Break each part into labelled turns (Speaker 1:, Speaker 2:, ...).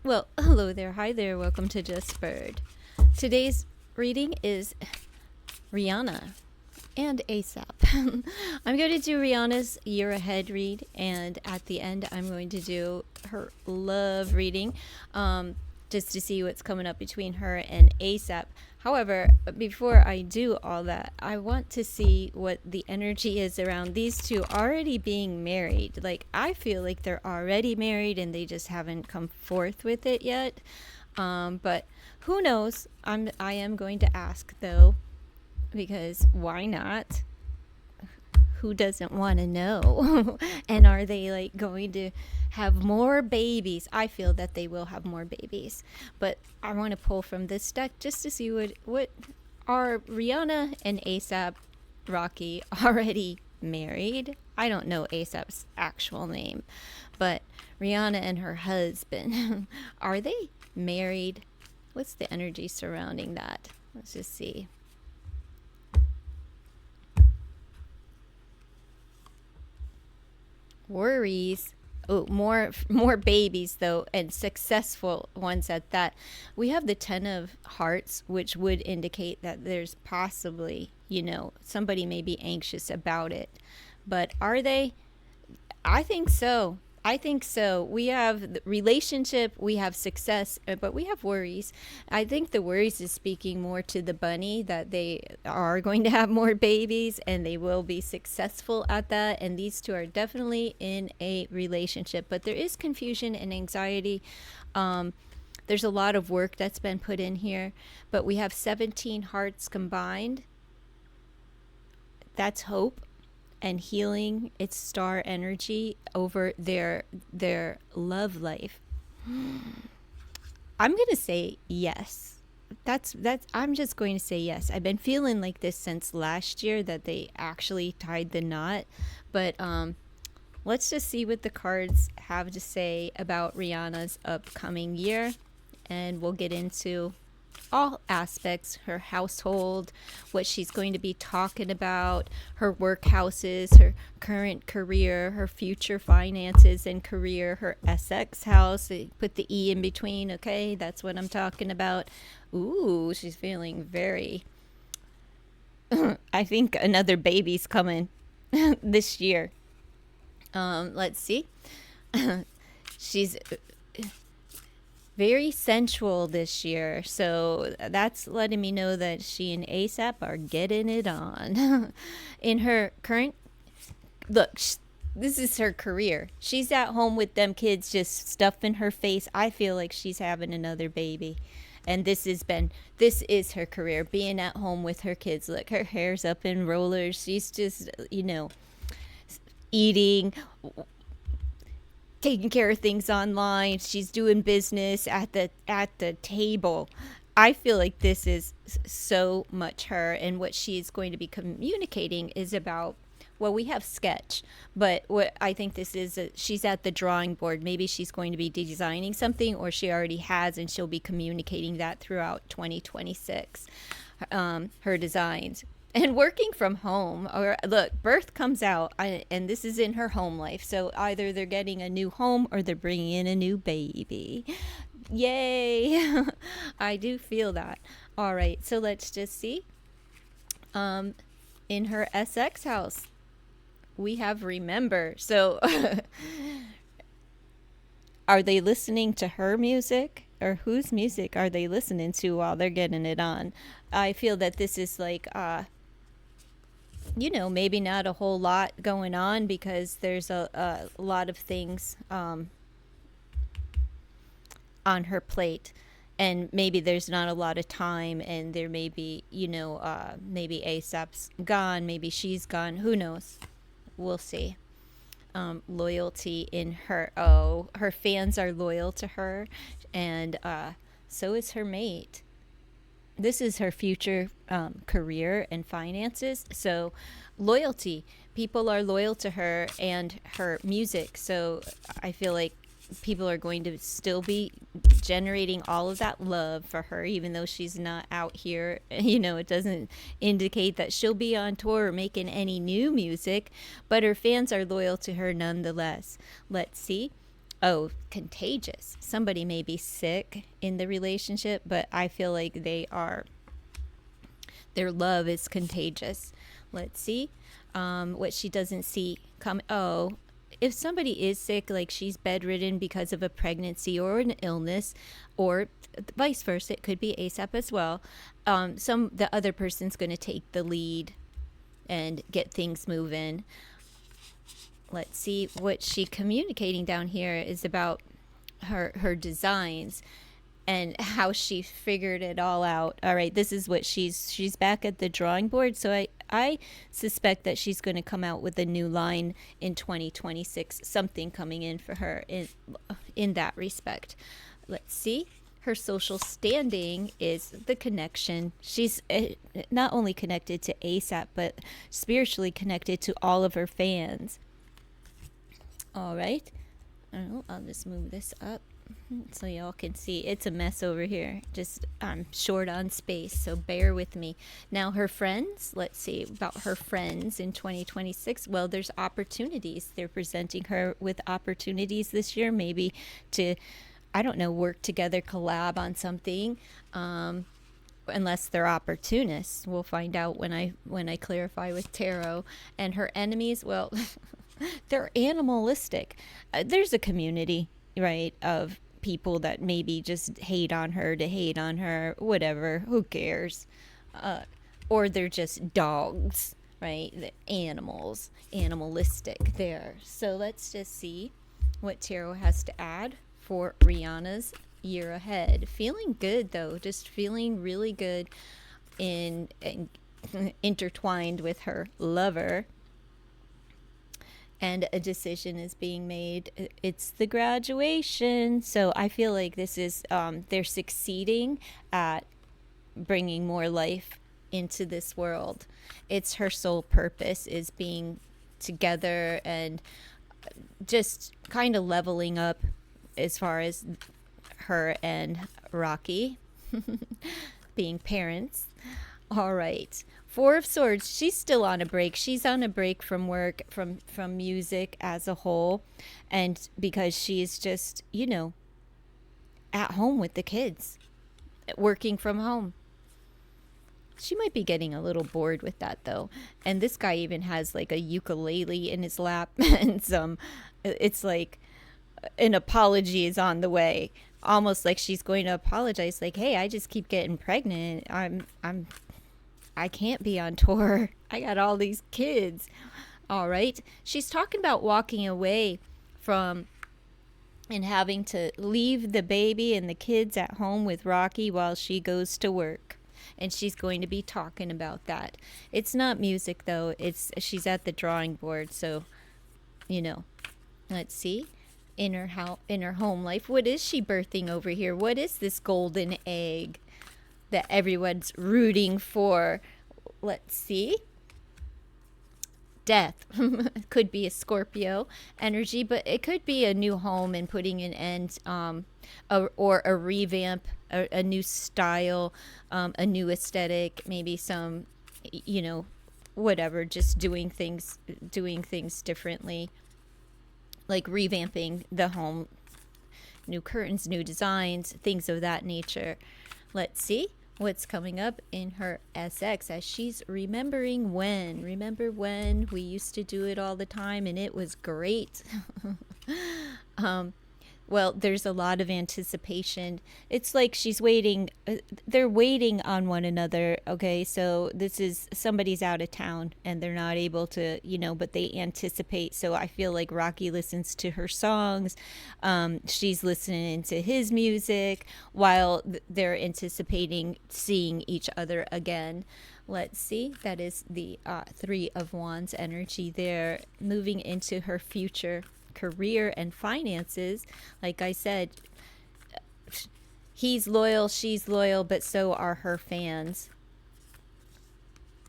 Speaker 1: Well, hello there. Hi there. Welcome to Just Bird. Today's reading is Rihanna and ASAP. I'm going to do Rihanna's year ahead read, and at the end, I'm going to do her love reading, just to see what's coming up between her and ASAP. However, before I do all that, I want to see what the energy is around these two already being married. Like, I feel like they're already married and they just haven't come forth with it yet. But who knows? I am going to ask though, because why not? Who doesn't want to know? And are they like going to have more babies? I feel that they will have more babies, but I want to pull from this deck just to see what are Rihanna and ASAP Rocky already married. I don't know ASAP's actual name, but Rihanna and her husband, are they married? What's the energy surrounding that? Let's just see. Worries. Oh, more babies though, and successful ones at that. We have the 10 of hearts, which would indicate that there's possibly, somebody may be anxious about it. But are they? I think so. I think so. We have the relationship, we have success, but we have worries. I think the worries is speaking more to the bunny that they are going to have more babies and they will be successful at that. And these two are definitely in a relationship, but there is confusion and anxiety. There's a lot of work that's been put in here, but we have 17 hearts combined. That's hope and healing its star energy over their love life. I'm going to say yes. That's I'm just going to say yes. I've been feeling like this since last year that they actually tied the knot, but let's just see what the cards have to say about Rihanna's upcoming year, and we'll get into all aspects, her household, what she's going to be talking about, her work houses, her current career, her future finances and career, her Essex house. Put the E in between, okay? That's what I'm talking about. Ooh, she's feeling very. I think another baby's coming this year. Let's see. She's very sensual this year. So that's letting me know that she and ASAP are getting it on. In her current look, this is her career. She's at home with them kids just stuffing her face. I feel like she's having another baby. And this is her career, being at home with her kids. Look, her hair's up in rollers. She's just, eating, taking care of things online. She's doing business at the table. I feel like this is so much her, and what she's going to be communicating is about. Well, we have sketch, but what I think this is, she's at the drawing board. Maybe she's going to be designing something, or she already has, and she'll be communicating that throughout 2026. Her designs and working from home, or look, birth comes out, and this is in her home life, so either they're getting a new home or they're bringing in a new baby. Yay. I do feel that. All right, so let's just see. In her SX house, we have remember. So are they listening to her music, or whose music are they listening to while they're getting it on? I feel that this is like maybe not a whole lot going on, because there's a lot of things on her plate, and maybe there's not a lot of time, and there may be, maybe ASAP's gone, maybe she's gone, who knows? We'll see. Loyalty in her. Oh, her fans are loyal to her, and so is her mate. This is her future career and finances. So, loyalty. People are loyal to her and her music. So, I feel like people are going to still be generating all of that love for her, even though she's not out here. It doesn't indicate that she'll be on tour or making any new music, but her fans are loyal to her nonetheless. Let's see. Oh, contagious. Somebody may be sick in the relationship, but I feel like their love is contagious. Let's see. What she doesn't see come. Oh, if somebody is sick, like she's bedridden because of a pregnancy or an illness, or vice versa, it could be ASAP as well. The other person's going to take the lead and get things moving. Let's see what she communicating down here is about her designs and how she figured it all out. All right, this is what she's back at the drawing board. So I suspect that she's going to come out with a new line in 2026, something coming in for her in that respect. Let's see. Her social standing is the connection. She's not only connected to ASAP, but spiritually connected to all of her fans. All right. I'll just move this up so y'all can see. It's a mess over here. Just I'm short on space, so bear with me. Now her friends, let's see about her friends in 2026. Well, there's opportunities. They're presenting her with opportunities this year, maybe to, I don't know, work together, collab on something. Unless they're opportunists. We'll find out when I clarify with tarot. And her enemies, well, they're animalistic. There's a community, right, of people that maybe just hate on her, whatever, who cares? Or they're just dogs, right? The animals, animalistic there. So let's just see what tarot has to add for Rihanna's year ahead. Feeling good, though, just feeling really good in intertwined with her lover. And a decision is being made. It's the graduation. So I feel like this is, they're succeeding at bringing more life into this world. It's her sole purpose is being together and just kind of leveling up as far as her and Rocky being parents. All right. Four of Swords, she's still on a break. She's on a break from work, from music as a whole. And because she's just, at home with the kids, working from home. She might be getting a little bored with that, though. And this guy even has like a ukulele in his lap and it's like an apology is on the way. Almost like she's going to apologize, like, hey, I just keep getting pregnant. I can't be on tour. I got all these kids. All right. She's talking about walking away from and having to leave the baby and the kids at home with Rocky while she goes to work. And she's going to be talking about that. It's not music, though. She's at the drawing board. So, let's see. In her home life, what is she birthing over here? What is this golden egg that everyone's rooting for? Let's see. Death. Could be a Scorpio energy, but it could be a new home and putting an end, or a revamp, a new style, a new aesthetic, maybe some, whatever, just doing things differently, like revamping the home, new curtains, new designs, things of that nature. Let's see what's coming up in her SX as she's remembering when. Remember when we used to do it all the time and it was great? Well, there's a lot of anticipation. It's like she's waiting. They're waiting on one another. Okay, so this is somebody's out of town and they're not able to, but they anticipate. So I feel like Rocky listens to her songs. She's listening to his music while they're anticipating seeing each other again. Let's see. That is the Three of Wands energy there, moving into her future career and finances. Like I said, he's loyal, she's loyal, but so are her fans.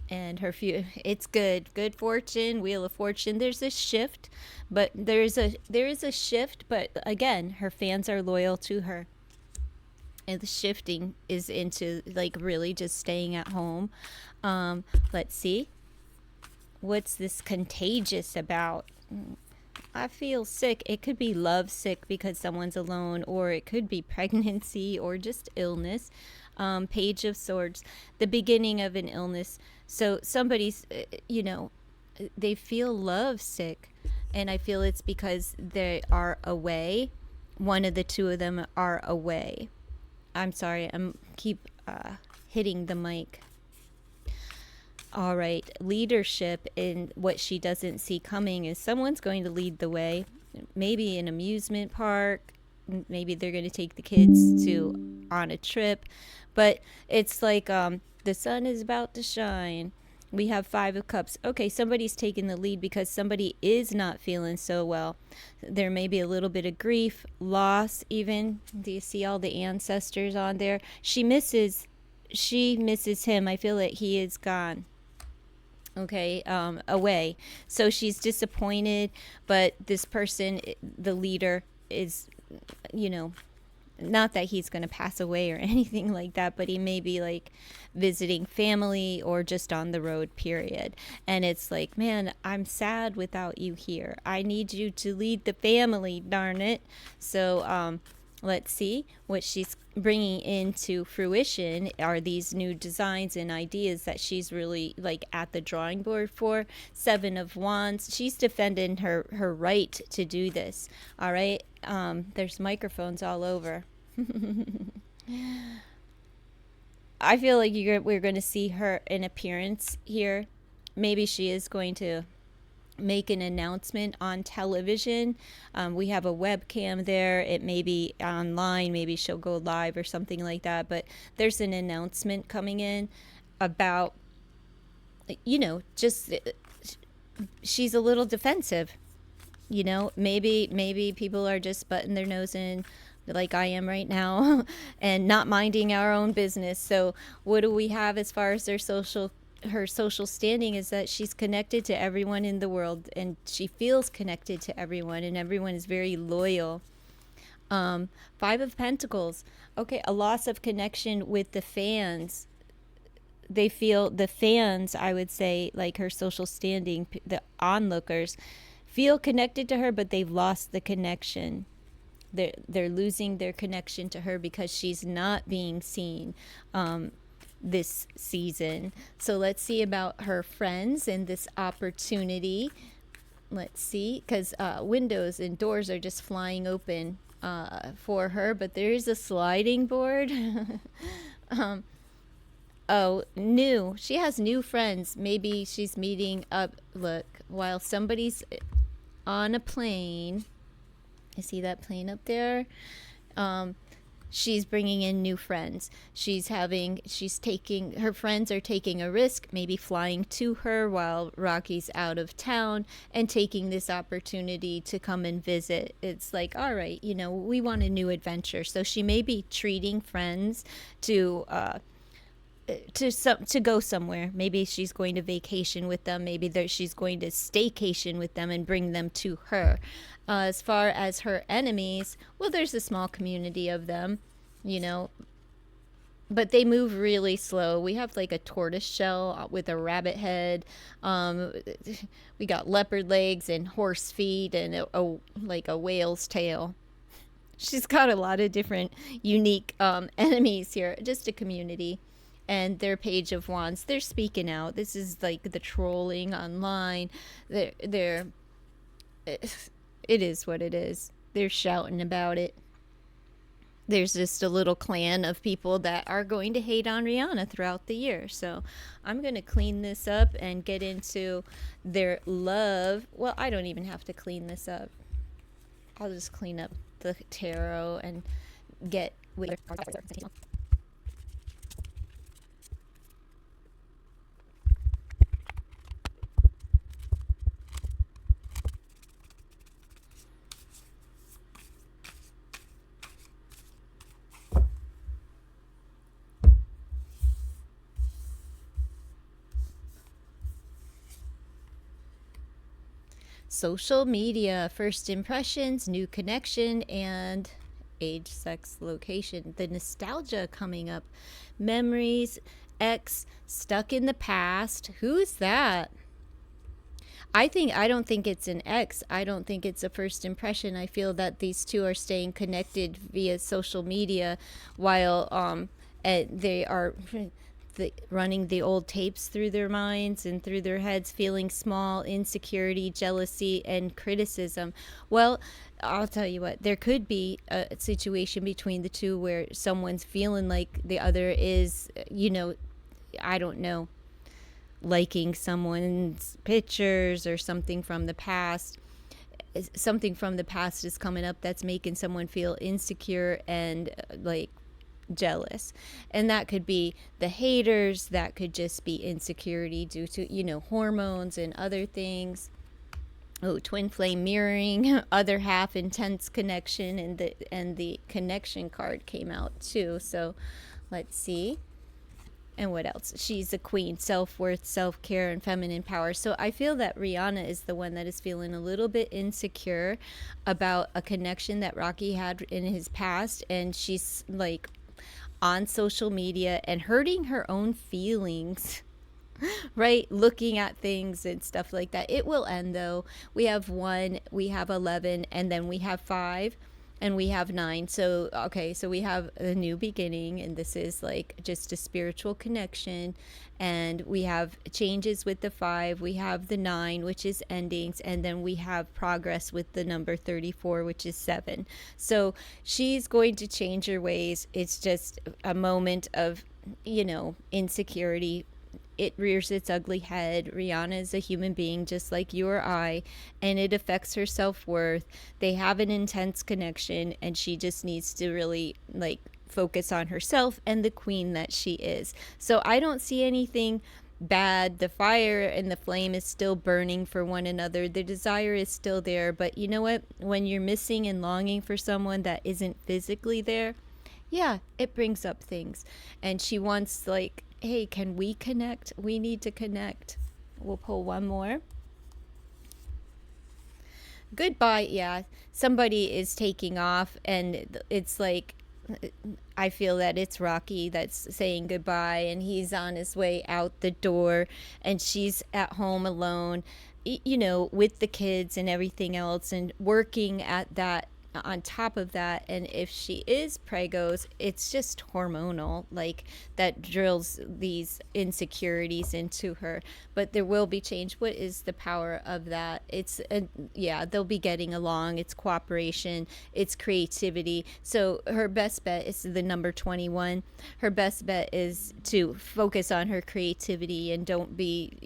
Speaker 1: And it's good fortune, Wheel of Fortune. There's a shift, but there is a shift, but again, her fans are loyal to her. And the shifting is into like really just staying at home. Let's see. What's this contagious about? I feel sick. It could be love sick because someone's alone, or it could be pregnancy or just illness. Page of Swords, the beginning of an illness. So somebody's, they feel love sick. And I feel it's because they are away. One of the two of them are away. I'm sorry, I'm keep hitting the mic. All right, leadership in what she doesn't see coming is someone's going to lead the way. Maybe an amusement park. Maybe they're going to take the kids to on a trip. But it's like the sun is about to shine. We have 5 of Cups. Okay, somebody's taking the lead because somebody is not feeling so well. There may be a little bit of grief, loss even. Do you see all the ancestors on there? She misses him. I feel that he is gone. Okay, away. So she's disappointed, but this person, the leader, is, you know, not that he's going to pass away or anything like that, but he may be like visiting family or just on the road, period. And it's like, man, I'm sad without you here. I need you to lead the family, darn it. So let's see what she's bringing into fruition are these new designs and ideas that she's really like at the drawing board for. 7 of Wands. She's defending her right to do this. All right. There's microphones all over. I feel like we're going to see her in appearance here. Maybe she is going to make an announcement on television. We have a webcam there. It may be online. Maybe she'll go live or something like that. But there's an announcement coming in about, just she's a little defensive. Maybe people are just butting their nose in like I am right now and not minding our own business. So what do we have as far as her social standing is that she's connected to everyone in the world, and she feels connected to everyone, and everyone is very loyal. 5 of Pentacles. Okay, a loss of connection with the fans. They feel the fans, I would say, like her social standing, the onlookers, feel connected to her, but they've lost the connection. They're losing their connection to her because she's not being seen this season. So let's see about her friends and this opportunity. Let's see, because windows and doors are just flying open for her, but there is a sliding board. She has new friends. Maybe she's meeting up. Look, while somebody's on a plane. I see that plane up there. She's bringing in new friends. Her friends are taking a risk, maybe flying to her while Rocky's out of town and taking this opportunity to come and visit. It's like, all right, we want a new adventure. So she may be treating friends to go somewhere. Maybe she's going to vacation with them. Maybe she's going to staycation with them and bring them to her. As far as her enemies, well, there's a small community of them, but they move really slow. We have like a tortoise shell with a rabbit head. We got leopard legs and horse feet and like a whale's tail. She's got a lot of different unique enemies here. Just a community. And their Page of Wands, they're speaking out. This is like the trolling online. They're it is what it is. They're shouting about it. There's just a little clan of people that are going to hate on Rihanna throughout the year. So I'm going to clean this up and get into their love. Well, I don't even have to clean this up. I'll just clean up the tarot and get with social media, first impressions, new connection, and age, sex, location. The nostalgia coming up. Memories, ex, stuck in the past. Who's that? I don't think it's an ex. I don't think it's a first impression. I feel that these two are staying connected via social media while they are running the old tapes through their minds and through their heads, feeling small, insecurity, jealousy, and criticism. Well, I'll tell you what, there could be a situation between the two where someone's feeling like the other is, I don't know, liking someone's pictures or something from the past. Something from the past is coming up that's making someone feel insecure and like jealous. And that could be the haters, that could just be insecurity due to, hormones and other things. Oh, twin flame mirroring, other half intense connection, and the connection card came out too. So let's see. And what else? She's a queen, self-worth, self-care, and feminine power. So I feel that Rihanna is the one that is feeling a little bit insecure about a connection that Rocky had in his past, and she's like on social media and hurting her own feelings. Right, looking at things and stuff like that. It will end though. We have 1, we have 11, and then we have 5, and we have 9. So okay, so we have a new beginning, and this is like just a spiritual connection. And we have changes with the 5, we have the 9, which is endings, and then we have progress with the number 34, which is 7. So she's going to change her ways. It's just a moment of, insecurity. It rears its ugly head. Rihanna is a human being just like you or I, and it affects her self-worth. They have an intense connection, and she just needs to really focus on herself and the queen that she is. So I don't see anything bad. The fire and the flame is still burning for one another. The desire is still there, but you know what? When you're missing and longing for someone that isn't physically there, yeah, it brings up things. And she wants hey, can we connect? We need to connect. We'll pull one more. Goodbye. Yeah, somebody is taking off, and it's like, I feel that it's Rocky that's saying goodbye, and he's on his way out the door, and she's at home alone, with the kids and everything else, and working at that on top of that. And if she is pregos, it's just hormonal, that drills these insecurities into her. But there will be change. What is the power of that? Yeah, they'll be getting along. It's cooperation, it's creativity. So her best bet is the number 21. Her best bet is to focus on her creativity and don't be,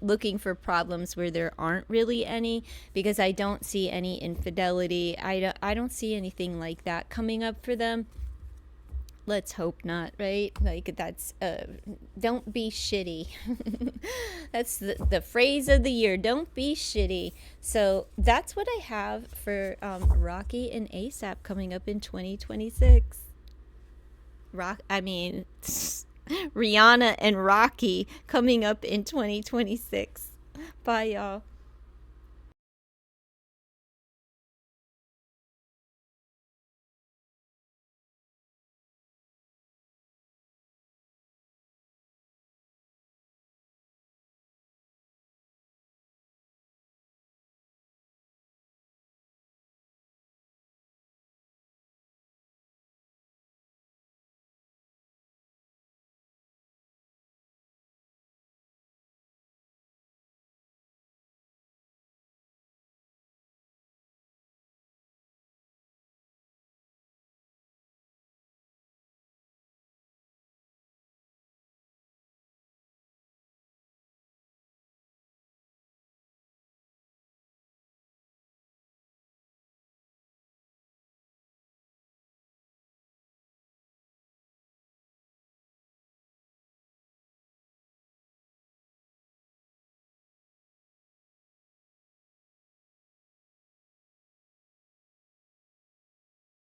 Speaker 1: looking for problems where there aren't really any, because I don't see any infidelity. I don't see anything like that coming up for them. Let's hope not, right? That's don't be shitty. That's the phrase of the year. Don't be shitty. So that's what I have for Rocky and ASAP coming up in 2026. Rihanna and Rocky coming up in 2026. Bye, y'all.